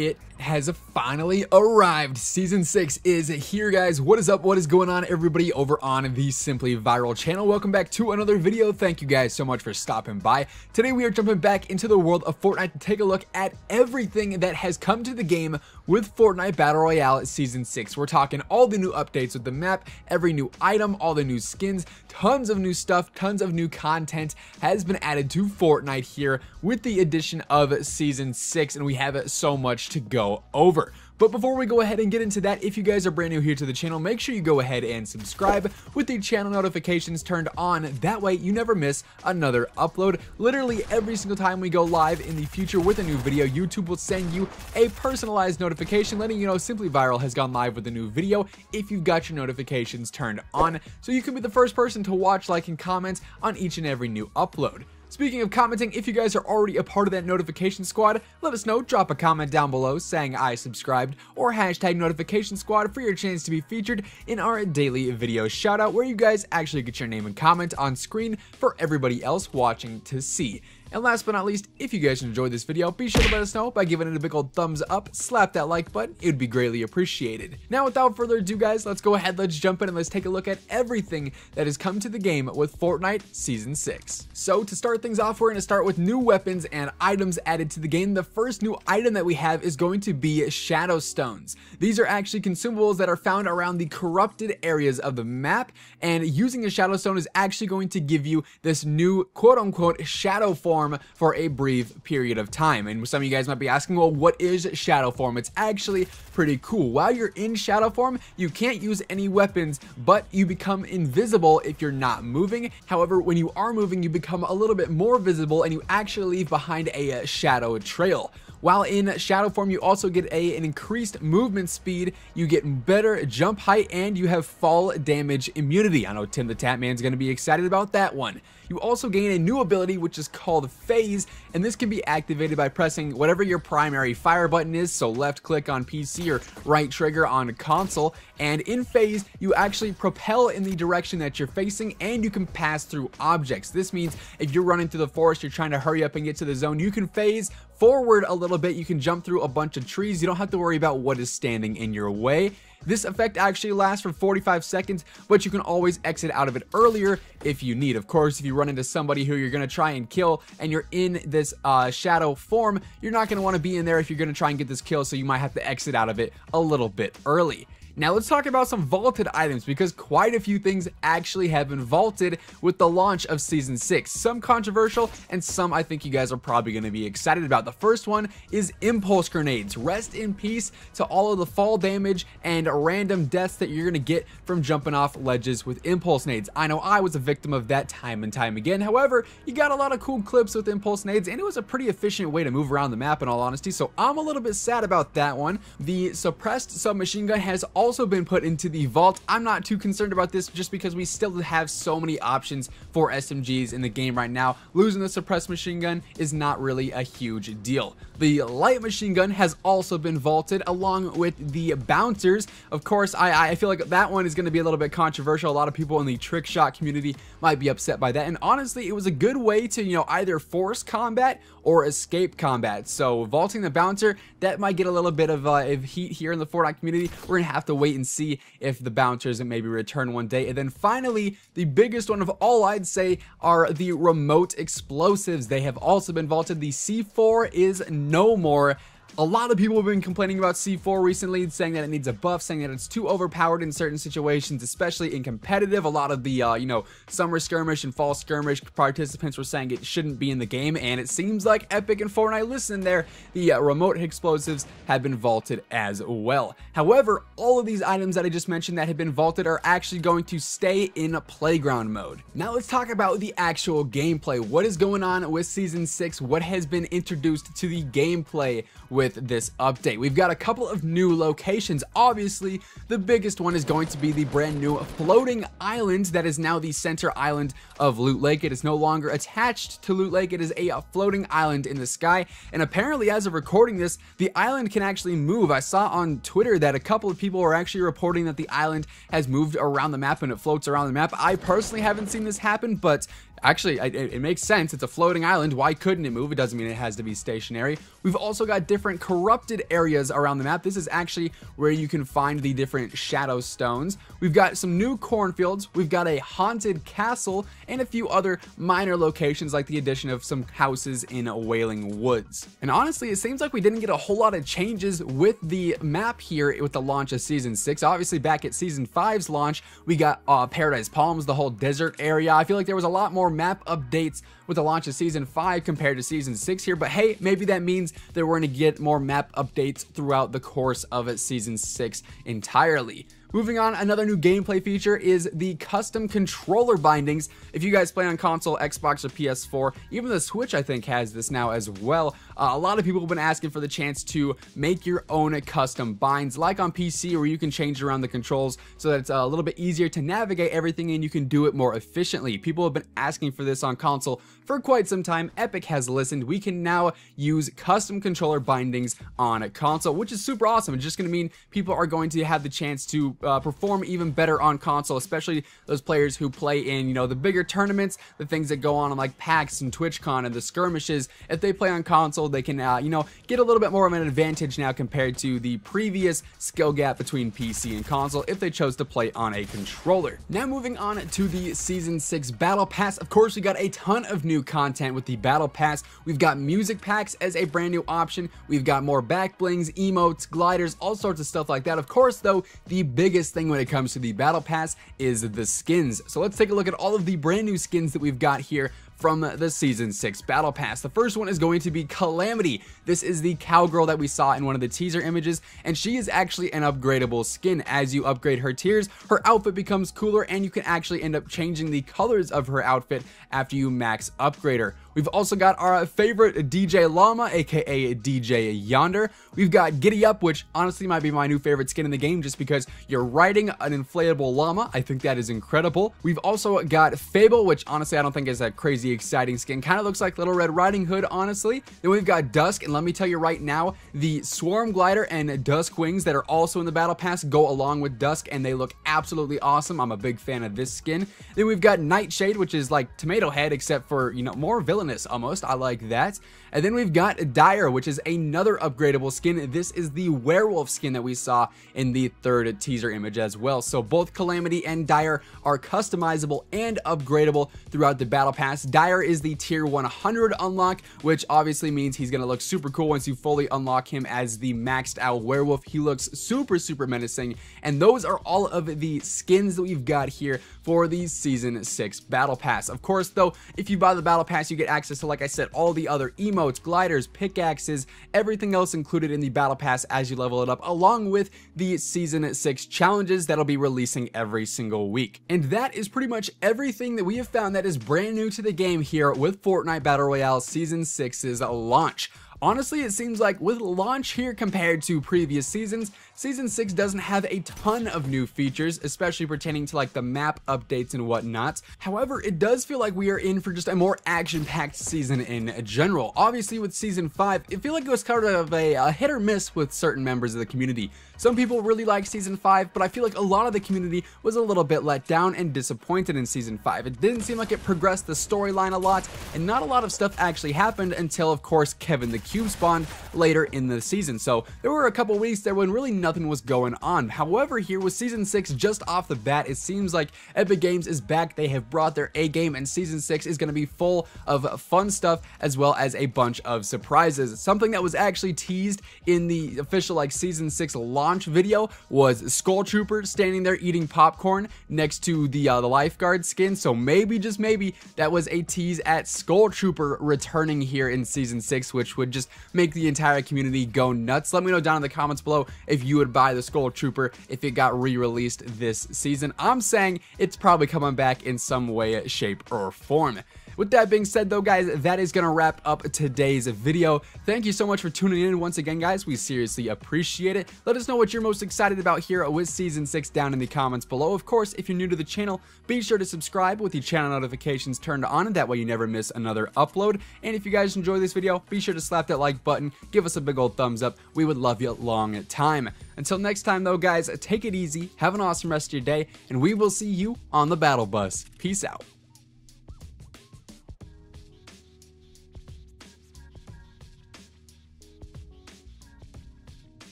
It has finally arrived. Season 6 is here, guys. What is up? What is going on, everybody, over on the Simply Viral channel? Welcome back to another video. Thank you guys so much for stopping by. Today we are jumping back into the world of Fortnite to take a look at everything that has come to the game with Fortnite Battle Royale Season 6. We're talking all the new updates with the map, every new item, all the new skins, tons of new stuff, tons of new content has been added to Fortnite here with the addition of Season 6, and we have so much to go over. But before we go ahead and get into that, if you guys are brand new here to the channel, make sure you go ahead and subscribe with the channel notifications turned on. That way you never miss another upload. Literally every single time we go live in the future with a new video, YouTube will send you a personalized notification letting you know Simply Viral has gone live with a new video if you've got your notifications turned on, so you can be the first person to watch, like, and comment on each and every new upload. Speaking of commenting, if you guys are already a part of that notification squad, let us know. Drop a comment down below saying I subscribed or hashtag notification squad for your chance to be featured in our daily video shout out, where you guys actually get your name and comment on screen for everybody else watching to see. And last but not least, if you guys enjoyed this video, be sure to let us know by giving it a big old thumbs up, slap that like button, it would be greatly appreciated. Now without further ado, guys, let's go ahead, let's jump in and let's take a look at everything that has come to the game with Fortnite Season 6. So to start things off, we're going to start with new weapons and items added to the game. The first new item that we have is going to be Shadow Stones. These are actually consumables that are found around the corrupted areas of the map, and using a Shadow Stone is actually going to give you this new quote-unquote shadow form for a brief period of time. And some of you guys might be asking, well, what is shadow form? It's actually pretty cool. While you're in shadow form, you can't use any weapons, but you become invisible if you're not moving. However, when you are moving, you become a little bit more visible and you actually leave behind a shadow trail. While in shadow form, you also get an increased movement speed, you get better jump height, and you have fall damage immunity. I know Tim the Tatman's going to be excited about that one. You also gain a new ability which is called Phase, and this can be activated by pressing whatever your primary fire button is, so left click on PC or right trigger on console, and in Phase you actually propel in the direction that you're facing and you can pass through objects. This means if you're running through the forest, you're trying to hurry up and get to the zone, you can phase forward a little bit, you can jump through a bunch of trees, you don't have to worry about what is standing in your way. This effect actually lasts for 45 seconds, but you can always exit out of it earlier if you need. Of course, if you run into somebody who you're going to try and kill and you're in this shadow form, you're not going to want to be in there if you're going to try and get this kill, so you might have to exit out of it a little bit early. Now let's talk about some vaulted items, because quite a few things actually have been vaulted with the launch of Season 6. Some controversial and some I think you guys are probably going to be excited about. The first one is impulse grenades. Rest in peace to all of the fall damage and random deaths that you're going to get from jumping off ledges with impulse nades. I know I was a victim of that time and time again. However, you got a lot of cool clips with impulse nades, and it was a pretty efficient way to move around the map in all honesty, so I'm a little bit sad about that one. The suppressed submachine gun has also been put into the vault. I'm not too concerned about this just because we still have so many options for SMGs in the game right now. Losing the suppressed machine gun is not really a huge deal. The light machine gun has also been vaulted along with the bouncers. Of course, I feel like that one is going to be a little bit controversial. A lot of people in the trick shot community might be upset by that, and honestly it was a good way to, you know, either force combat or escape combat. So vaulting the bouncer, that might get a little bit of heat here in the Fortnite community. We're gonna have to wait and see if the bouncers maybe return one day. And then finally, the biggest one of all, I'd say, are the remote explosives. They have also been vaulted. The C4 is no more. A lot of people have been complaining about C4 recently, saying that it needs a buff, saying that it's too overpowered in certain situations, especially in competitive. A lot of the, you know, summer skirmish and fall skirmish participants were saying it shouldn't be in the game, and it seems like Epic and Fortnite listened there. The remote explosives have been vaulted as well. However, all of these items that I just mentioned that have been vaulted are actually going to stay in playground mode. Now let's talk about the actual gameplay. What is going on with Season 6? What has been introduced to the gameplay with this update? We've got a couple of new locations. Obviously, the biggest one is going to be the brand new floating island that is now the center island of Loot Lake. It is no longer attached to Loot Lake. It is a floating island in the sky, and apparently as of recording this, the island can actually move. I saw on Twitter that a couple of people are actually reporting that the island has moved around the map and it floats around the map. I personally haven't seen this happen, but Actually, it makes sense. It's a floating island. Why couldn't it move? It doesn't mean it has to be stationary. We've also got different corrupted areas around the map. This is actually where you can find the different shadow stones. We've got some new cornfields. We've got a haunted castle and a few other minor locations, like the addition of some houses in Wailing Woods. And honestly, it seems like we didn't get a whole lot of changes with the map here with the launch of Season 6. Obviously, back at Season 5's launch, we got Paradise Palms, the whole desert area. I feel like there was a lot more map updates with the launch of Season 5 compared to Season 6 here, but hey, maybe that means that we're going to get more map updates throughout the course of Season 6 entirely. Moving on, another new gameplay feature is the custom controller bindings. If you guys play on console, Xbox, or PS4, even the Switch I think has this now as well. A lot of people have been asking for the chance to make your own custom binds, like on PC, where you can change around the controls so that it's a little bit easier to navigate everything and you can do it more efficiently. People have been asking for this on console for quite some time. Epic has listened. We can now use custom controller bindings on a console, which is super awesome. It's just going to mean people are going to have the chance to perform even better on console, especially those players who play in, you know, the bigger tournaments, the things that go on like PAX and TwitchCon and the skirmishes. If they play on console, they can, you know, get a little bit more of an advantage now compared to the previous skill gap between PC and console if they chose to play on a controller. Now moving on to the Season 6 Battle Pass. Of course, we got a ton of new content with the Battle Pass. We've got music packs as a brand new option. We've got more back blings, emotes, gliders, all sorts of stuff like that. Of course, though, the biggest thing when it comes to the Battle Pass is the skins. So let's take a look at all of the brand new skins that we've got here from the Season 6 Battle Pass. The first one is going to be Calamity. This is the cowgirl that we saw in one of the teaser images, and she is actually an upgradable skin. As you upgrade her tiers, her outfit becomes cooler, and you can actually end up changing the colors of her outfit after you max upgrade her. We've also got our favorite DJ Llama, aka DJ Yonder. We've got Giddy Up, which honestly might be my new favorite skin in the game just because you're riding an inflatable llama. I think that is incredible. We've also got Fable, which honestly I don't think is a crazy exciting skin. Kind of looks like Little Red Riding Hood, honestly. Then we've got Dusk, and let me tell you right now, the Swarm Glider and Dusk Wings that are also in the Battle Pass go along with Dusk, and they look absolutely awesome. I'm a big fan of this skin. Then we've got Nightshade, which is like Tomato Head, except for, you know, more villainous almost. I like that. And then we've got Dire, which is another upgradable skin. This is the werewolf skin that we saw in the third teaser image as well. So both Calamity and Dire are customizable and upgradable throughout the Battle Pass. Dire is the tier 100 unlock, which obviously means he's going to look super cool once you fully unlock him as the maxed out werewolf. He looks super menacing. And those are all of the skins that we've got here for the Season 6 Battle Pass. Of course, though, if you buy the Battle Pass, you get access to, like I said, all the other emotes, gliders, pickaxes, everything else included in the Battle Pass as you level it up, along with the Season 6 challenges that'll be releasing every single week. And that is pretty much everything that we have found that is brand new to the game here with Fortnite Battle Royale Season 6's launch. Honestly, it seems like with launch here compared to previous seasons, Season 6 doesn't have a ton of new features, especially pertaining to like the map updates and whatnot. However, it does feel like we are in for just a more action-packed season in general. Obviously, with Season 5, it feels like it was kind of a hit or miss with certain members of the community. Some people really like Season 5, but I feel like a lot of the community was a little bit let down and disappointed in Season 5. It didn't seem like it progressed the storyline a lot, and not a lot of stuff actually happened until, of course, Kevin the Cube spawned later in the season. So there were a couple weeks there when really nothing was going on. However, here with Season 6 just off the bat, it seems like Epic Games is back. They have brought their A game, and Season 6 is going to be full of fun stuff as well as a bunch of surprises. Something that was actually teased in the official like Season 6 launch video was Skull Trooper standing there eating popcorn next to the lifeguard skin. So maybe, just maybe, that was a tease at Skull Trooper returning here in Season 6, which would just make the entire community go nuts. Let me know down in the comments below if you would buy the Skull Trooper if it got re-released this season. I'm saying it's probably coming back in some way, shape, or form. With that being said though, guys, that is going to wrap up today's video. Thank you so much for tuning in once again, guys. We seriously appreciate it. Let us know what you're most excited about here with Season 6 down in the comments below. Of course, if you're new to the channel, be sure to subscribe with your channel notifications turned on, and that way you never miss another upload. And if you guys enjoy this video, be sure to slap that like button, give us a big old thumbs up. We would love you long time. Until next time though, guys, take it easy, have an awesome rest of your day, and we will see you on the battle bus. Peace out.